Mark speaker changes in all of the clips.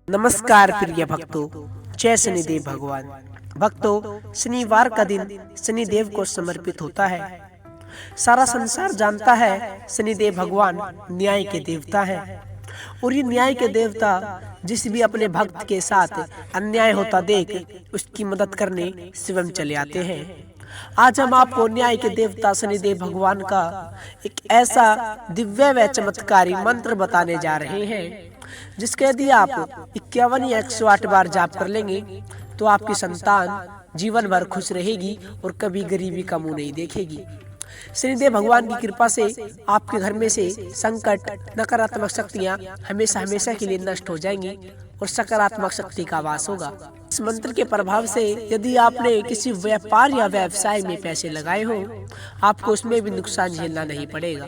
Speaker 1: नमस्कार प्रिय भक्तों, जय शनिदेव भगवान। भक्तों, शनिवार का दिन शनिदेव को समर्पित होता है। सारा संसार जानता है शनिदेव भगवान न्याय के देवता हैं और ये न्याय के देवता जिस भी अपने भक्त के साथ अन्याय होता देख उसकी मदद करने स्वयं चले आते हैं। आज हम आपको न्याय के देवता शनिदेव भगवान का एक ऐसा दिव्य व चमत्कारी मंत्र बताने जा रहे हैं जिसके यदि आप 51 या 108 बार जाप कर लेंगे तो आपकी संतान जीवन भर खुश रहेगी और कभी गरीबी का मुंह नहीं देखेगी। शनिदेव भगवान की कृपा से आपके घर में से संकट, नकारात्मक शक्तियां हमेशा हमेशा के लिए नष्ट हो जाएंगी और सकारात्मक शक्ति का वास होगा। इस मंत्र के प्रभाव से यदि आपने किसी व्यापार या व्यवसाय में पैसे लगाए हो, आपको उसमें भी नुकसान झेलना नहीं पड़ेगा।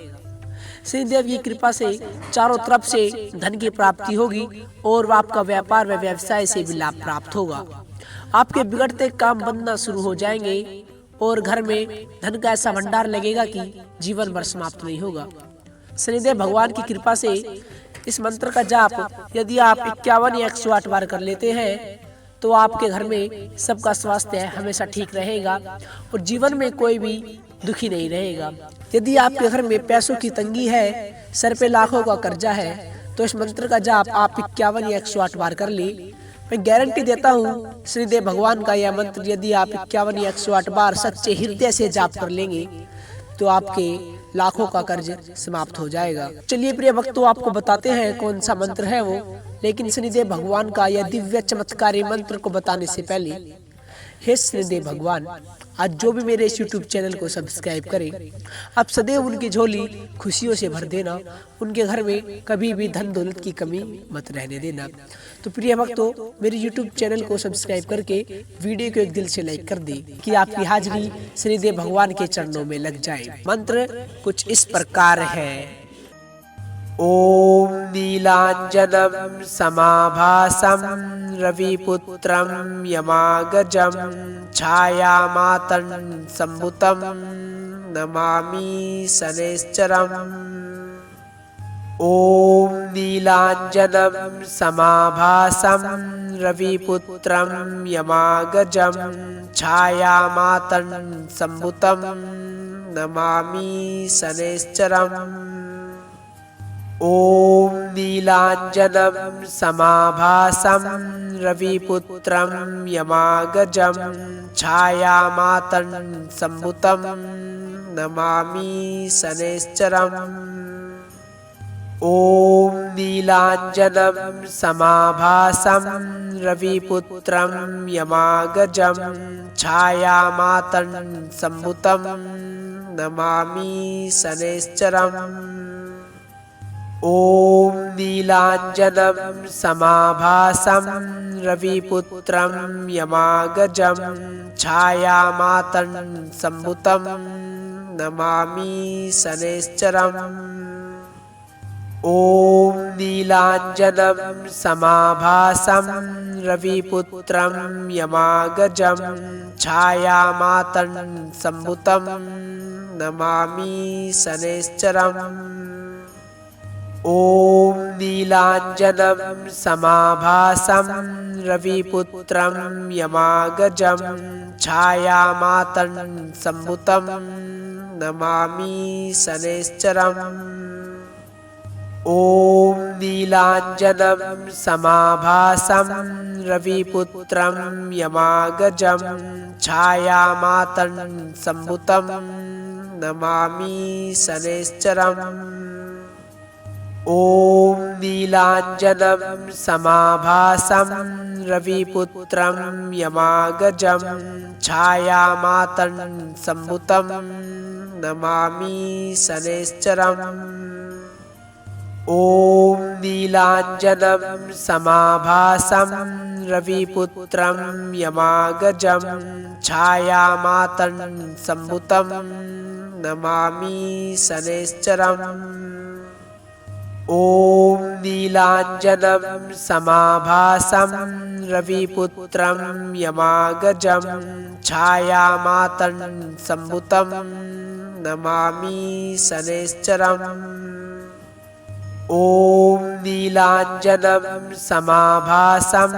Speaker 1: शनिदेव की कृपा से चारों तरफ से धन की प्राप्ति होगी और आपका व्यापार व व्यवसाय से भी लाभ प्राप्त होगा। आपके बिगड़ते काम बनना शुरू हो जाएंगे और घर में धन का ऐसा भंडार लगेगा कि जीवन भर समाप्त नहीं होगा। शनिदेव भगवान की कृपा से इस मंत्र का जाप यदि आप 51 या 108 बार कर लेते हैं तो आपके घर में सबका स्वास्थ्य हमेशा ठीक रहेगा और जीवन में कोई भी दुखी नहीं रहेगा। यदि आपके घर में पैसों की तंगी है, सर पे लाखों का कर्जा है, तो इस मंत्र का जाप आप 51 या 108 बार कर ले। मैं गारंटी देता हूँ शनिदेव भगवान का यह मंत्र यदि आप 51 या 108 बार सच्चे हृदय से जाप कर लेंगे तो आपके लाखों का कर्ज समाप्त हो जाएगा। चलिए प्रिय भक्तों, आपको बताते हैं कौन सा मंत्र है वो। लेकिन शनिदेव भगवान का यह दिव्य चमत्कारी मंत्र को बताने से पहले, हे शनिदेव भगवान, आज जो भी मेरे इस YouTube चैनल को सब्सक्राइब करे, आप सदैव उनकी झोली खुशियों से भर देना। उनके घर में कभी भी धन दौलत की कमी मत रहने देना। तो प्रिय भक्तों, मेरे YouTube चैनल को सब्सक्राइब करके वीडियो को एक दिल से लाइक कर दे कि आपकी हाजिरी शनिदेव भगवान के चरणों में लग जाए। मंत्र कुछ इस प्रकार है। ओम नीलांजनम समाभासम रविपुत्रम यमागजम छायामातं संभुतं नमामि शनैश्चरम्। ओम नीलांजनम समाभासम रविपुत्रम यमागजम छायामातं संभुतं नमामि शनैश्चरम्। ओम नीलांजनम समाभासम रविपुत्रम यमागजम छायामातं संभुतं नमामि शनैश्चरम्। ओम नीलांजनम समाभासम रविपुत्रम यमागजम छायामातं संभुतं नमामि शनैश्चरम्। ओम नीलांजनम समाभासम रविपुत्रम यमागजम छायामातं संभुतं नमामि शनैश्चरम्। ओम नीलांजनम समाभासम रविपुत्रम यमागजम छायामातं संभुतं नमामि शनैश्चरम्। ओम नीलांजनम समाभासम रविपुत्रम यमागजम छायामातं संभुतं नमामि शनैश्चरम्। ओम नीलांजनम समाभासम रविपुत्रम यमागजम छायामातं संभुतं नमामि शनैश्चरम्। ओम नीलांजनम समाभासम रविपुत्रम यमागजम छायामातं संभुतं नमामि शनैश्चरम्। ओम नीलांजनम समाभासम रविपुत्रम यमागजम छायामातं संभुतं नमामि शनैश्चरम्। ओम नीलांजनम समाभासम रविपुत्रम यमागजम छायामातं संभुतं नमामि शनैश्चरम्। ॐ नीलाञ्जनं समाभासं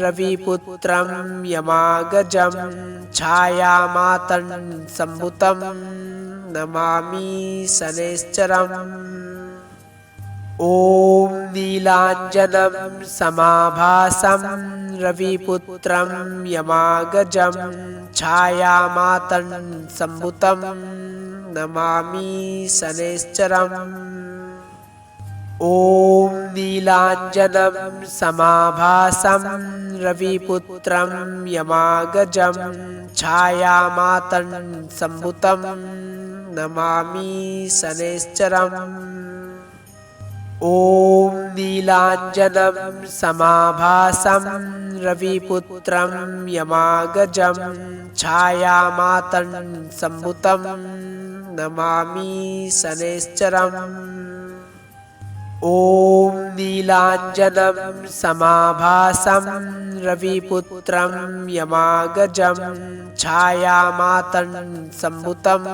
Speaker 1: रविपुत्रं यमागजं छायामातन्सम्भुतं नमामि शनैश्चरम्। ॐ नीलाञ्जनं समाभासं रविपुत्रं यमागजं छायामातन्सम्भुतं नमामि शनैश्चरम्। ॐ नीलाञ्जनं समाभासं रविपुत्रं यमागजं छायामातन्सम्भुतं नमामि शनैश्चरम्। ॐ नीलाञ्जनं समाभासं रविपुत्रं यमागजं छायामातन्सम्भुतं नमामि शनैश्चरम्। ॐ नीलाञ्जनं समाभासं रविपुत्रं यमागजं छायामातन्सम्भुतं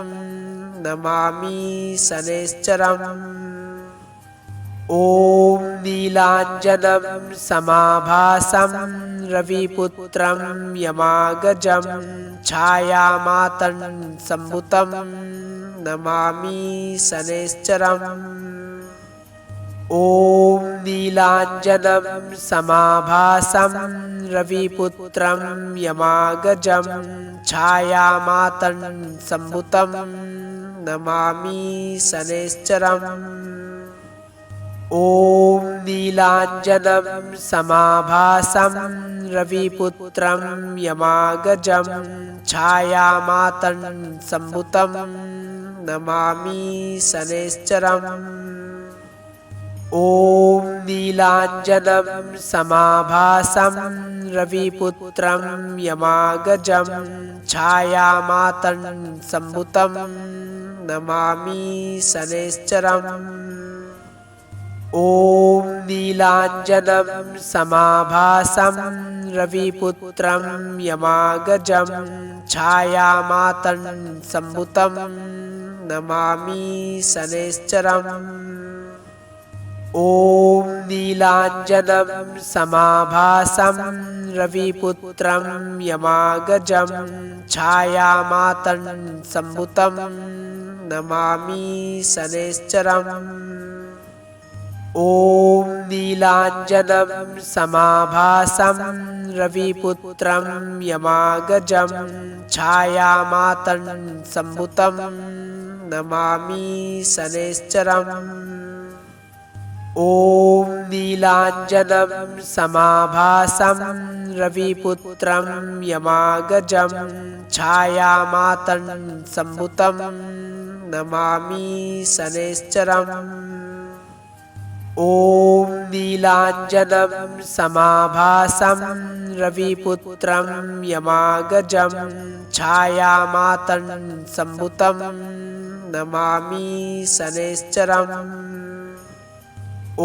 Speaker 1: नमामि शनैश्चरम्। ॐ नीलाञ्जनं समाभासं रविपुत्रं यमागजं छायामातन्सम्भुतं नमामि शनैश्चरम्। ॐ नीलाञ्जनं समाभासं रविपुत्रं यमागजं छायामातन्सम्भुतं नमामि शनैश्चरम्। ॐ नीलाञ्जनं समाभासं रविपुत्रं यमागजं छायामातन्सम्भुतं नमामि शनैश्चरम्। ॐ नीलाञ्जनं समाभासं रविपुत्रं यमागजं छायामातन्सम्भुतं नमामि शनैश्चरम्। ॐ नीलाञ्जनं समाभासं रविपुत्रं यमागजं छायामातन्सम्भुतं नमामि शनैश्चरम्। ॐ नीलाञ्जनं समाभासं रविपुत्रं यमागजं छायामातन्सम्भुतं नमामि शनैश्चरम्। ॐ नीलाञ्जनं समाभासं रविपुत्रं यमागजं छायामातन्सम्भुतं नमामि शनैश्चरम्। ॐ नीलाञ्जनं समाभासं रविपुत्रं यमागजं छायामातन्सम्भुतं नमामि शनैश्चरम्। ॐ नीलाञ्जनं समाभासं रविपुत्रं यमागजं छायामातन्सम्भुतं नमामि शनैश्चरम्। ॐ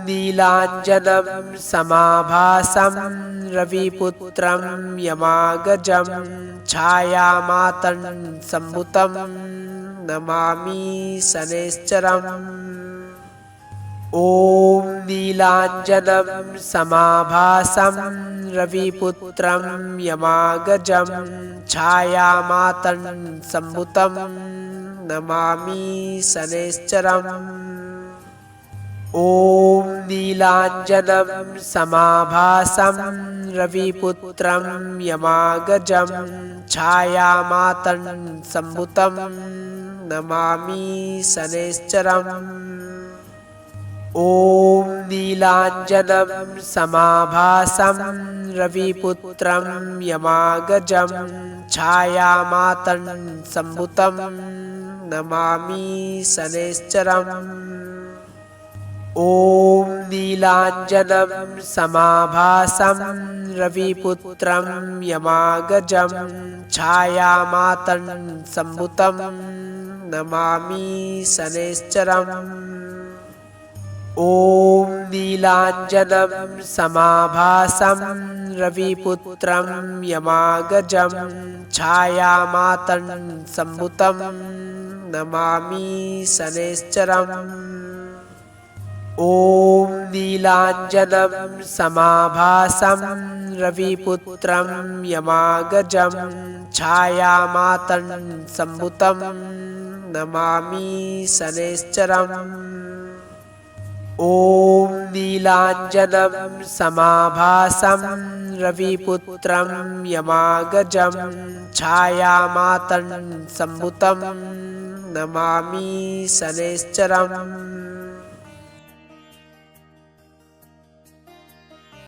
Speaker 1: नीलाञ्जनं समाभासं रविपुत्रं यमागजं छायामातन्सम्भुतं नमामि शनैश्चरम्। ॐ नीलाञ्जनं समाभासं रविपुत्रं यमागजं छायामातन्सम्भुतं नमामि शनैश्चरम्। ॐ नीलाञ्जनं समाभासं रविपुत्रं यमागजं छायामातन्सम्भुतं नमामि शनैश्चरम्। ॐ नीलाञ्जनं समाभासं रविपुत्रं यमागजं छायामातन्सम्भुतं नमामि शनैश्चरम्। ॐ नीलाञ्जनं समाभासं रविपुत्रं यमागजं छायामातन्सम्भुतं नमामि शनैश्चरम्। ॐ नीलाञ्जनं समाभासं रविपुत्रं यमागजं छायामातन्सम्भुतं नमामि शनैश्चरम्। ॐ नीलाञ्जनं समाभासं रविपुत्रं यमागजं छायामातङ्गसम्भुतं नमामि शनैश्चरम्। ॐ नीलाञ्जनं समाभासं रविपुत्रं यमागजं छायामातङ्गसम्भुतं नमामि शनैश्चरम्।